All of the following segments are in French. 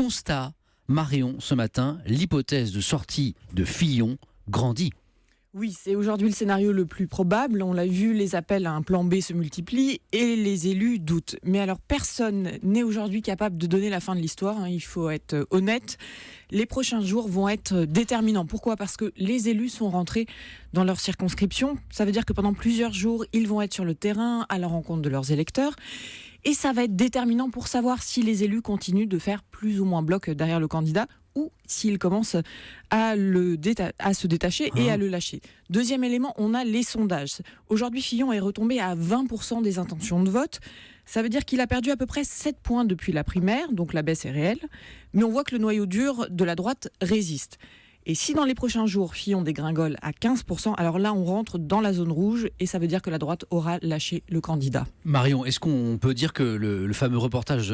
constat, Marion, ce matin, l'hypothèse de sortie de Fillon grandit. Oui, c'est aujourd'hui le scénario le plus probable. On l'a vu, les appels à un plan B se multiplient et les élus doutent. Mais alors, personne n'est aujourd'hui capable de donner la fin de l'histoire. Il faut être honnête. Les prochains jours vont être déterminants. Pourquoi ? Parce que les élus sont rentrés dans leur circonscription. Ça veut dire que pendant plusieurs jours, ils vont être sur le terrain à la rencontre de leurs électeurs. Et ça va être déterminant pour savoir si les élus continuent de faire plus ou moins bloc derrière le candidat ou s'ils commencent à se détacher et à le lâcher. Deuxième élément, on a les sondages. Aujourd'hui, Fillon est retombé à 20% des intentions de vote. Ça veut dire qu'il a perdu à peu près 7 points depuis la primaire, donc la baisse est réelle. Mais on voit que le noyau dur de la droite résiste. Et si dans les prochains jours, Fillon dégringole à 15%, alors là, on rentre dans la zone rouge et ça veut dire que la droite aura lâché le candidat. Marion, est-ce qu'on peut dire que le fameux reportage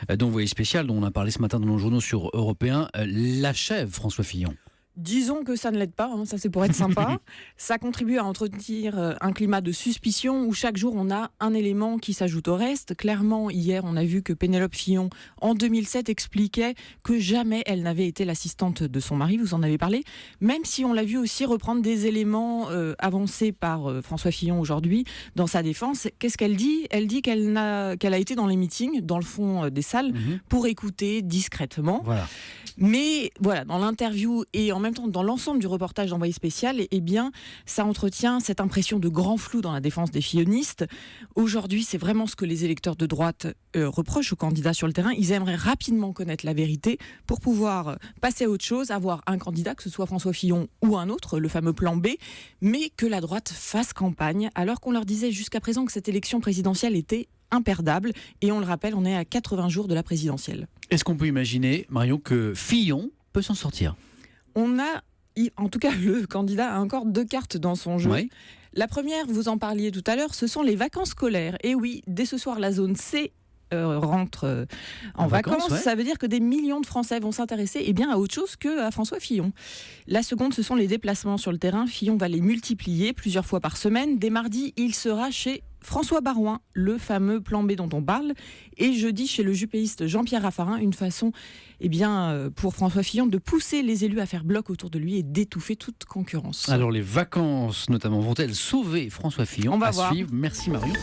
d'Envoyé spécial, dont on a parlé ce matin dans nos journaux sur Européen, l'achève François Fillon ? Disons que ça ne l'aide pas, ça c'est pour être sympa. Ça contribue à entretenir un climat de suspicion où chaque jour on a un élément qui s'ajoute au reste. Clairement, hier on a vu que Pénélope Fillon, en 2007, expliquait que jamais elle n'avait été l'assistante de son mari, vous en avez parlé. Même si on l'a vu aussi reprendre des éléments avancés par François Fillon aujourd'hui dans sa défense. Qu'est-ce qu'elle dit ? Elle dit qu'elle a été dans les meetings, dans le fond des salles, pour écouter discrètement. Voilà. Mais voilà, dans l'interview et en même temps dans l'ensemble du reportage d'Envoyé spécial, eh bien, ça entretient cette impression de grand flou dans la défense des fillonistes. Aujourd'hui, c'est vraiment ce que les électeurs de droite reprochent aux candidats sur le terrain. Ils aimeraient rapidement connaître la vérité pour pouvoir passer à autre chose, avoir un candidat, que ce soit François Fillon ou un autre, le fameux plan B, mais que la droite fasse campagne, alors qu'on leur disait jusqu'à présent que cette élection présidentielle était imperdable. Et on le rappelle, on est à 80 jours de la présidentielle. Est-ce qu'on peut imaginer, Marion, que Fillon peut s'en sortir ? On a, en tout cas, le candidat a encore 2 cartes dans son jeu. Oui. La première, vous en parliez tout à l'heure, ce sont les vacances scolaires. Et oui, dès ce soir, la zone C rentre en vacances. Ouais. Ça veut dire que des millions de Français vont s'intéresser à autre chose qu'à François Fillon. La seconde, ce sont les déplacements sur le terrain. Fillon va les multiplier plusieurs fois par semaine. Dès mardi, il sera chez François Baroin, le fameux plan B dont on parle, et jeudi chez le jupéiste Jean-Pierre Raffarin, une façon pour François Fillon de pousser les élus à faire bloc autour de lui et d'étouffer toute concurrence. Alors les vacances notamment vont-elles sauver François Fillon ? On va voir. Suivre. Merci Marion.